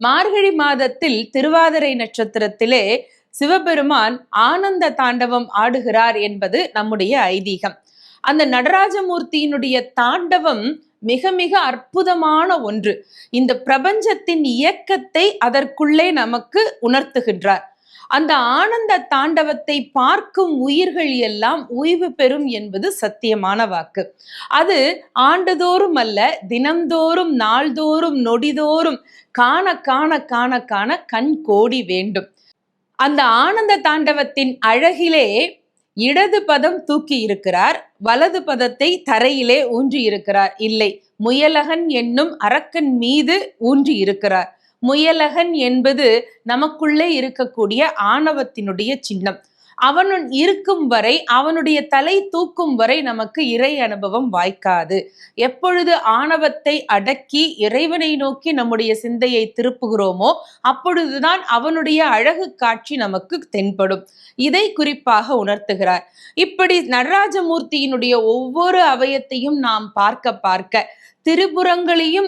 மார்கழி மாதத்தில் திருவாதிரை நட்சத்திரத்திலே சிவபெருமான் ஆனந்த தாண்டவம் ஆடுகிறார் என்பது நம்முடைய ஐதீகம். அந்த நடராஜமூர்த்தியினுடைய தாண்டவம் மிக மிக அற்புதமான ஒன்று. இந்த பிரபஞ்சத்தின் இயக்கத்தை அதற்குள்ளே நமக்கு உணர்த்துகின்றார். அந்த ஆனந்த தாண்டவத்தை பார்க்கும் உயிர்கள் எல்லாம் ஓய்வு பெறும் என்பது சத்தியமான வாக்கு. அது ஆண்டுதோறும் அல்ல, தினம்தோறும், நாள்தோறும், நொடிதோறும் காண காண காண காண கண் கோடி வேண்டும். அந்த ஆனந்த தாண்டவத்தின் அழகிலே இடது பதம் தூக்கி இருக்கிறார், வலது பதத்தை தரையிலே ஊன்றி இருக்கிறார். இல்லை, முயலகன் என்னும் அரக்கன் மீது ஊன்றி இருக்கிறார். முயலகன் என்பது நமக்குள்ளே இருக்கக்கூடிய ஆணவத்தினுடைய சின்னம். அவன் இருக்கும் வரை, அவனுடைய தலை தூக்கும் வரை நமக்கு இறை அனுபவம் வாய்க்காது. எப்பொழுது ஆணவத்தை அடக்கி இறைவனை நோக்கி நம்முடைய சிந்தையை திருப்புகிறோமோ அப்பொழுதுதான் அவனுடைய அழகு காட்சி நமக்கு தென்படும். இதை குறிப்பாக உணர்த்துகிறார். இப்படி நடராஜமூர்த்தியினுடைய ஒவ்வொரு அவயத்தையும் நாம் பார்க்க பார்க்க திரிபுரங்களையும்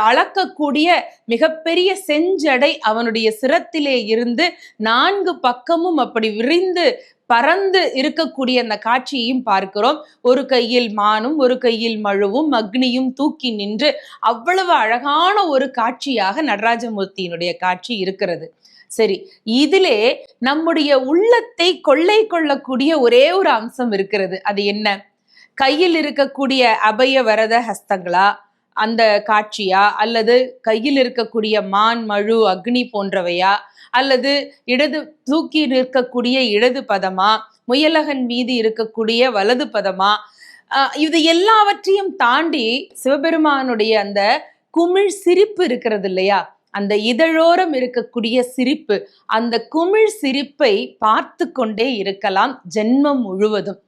அளக்கக்கூடிய மிகப்பெரிய செஞ்சடை அவனுடைய சிரத்திலே இருந்து 4 பக்கமும் அப்படி விரிந்து பறந்து இருக்கக்கூடிய அந்த காட்சியையும் பார்க்கிறோம். ஒரு கையில் மானும் ஒரு கையில் மழுவும் அக்னியும் தூக்கி நின்று அவ்வளவு அழகான ஒரு காட்சியாக நடராஜமூர்த்தியினுடைய காட்சி இருக்கிறது. சரி, இதிலே நம்முடைய உள்ளத்தை கொள்ளை கொள்ளக்கூடிய ஒரே ஒரு அம்சம் இருக்கிறது. அது என்ன? கையில் இருக்கக்கூடிய அபய வரத ஹஸ்தங்களா அந்த காட்சியா, அல்லது கையில் இருக்கக்கூடிய மான் மழு அக்னி போன்றவையா, அல்லது இடது தூக்கி நிற்கக்கூடிய இடது பதமா, முயலகன் மீது இருக்கக்கூடிய வலது பதமா? இது எல்லாவற்றையும் தாண்டி சிவபெருமானுடைய அந்த குமிழ் சிரிப்பு இருக்கிறது இல்லையா, அந்த இதழோரம் இருக்கக்கூடிய சிரிப்பு, அந்த குமிழ் சிரிப்பை பார்த்து கொண்டே இருக்கலாம் ஜென்மம் முழுவதும்.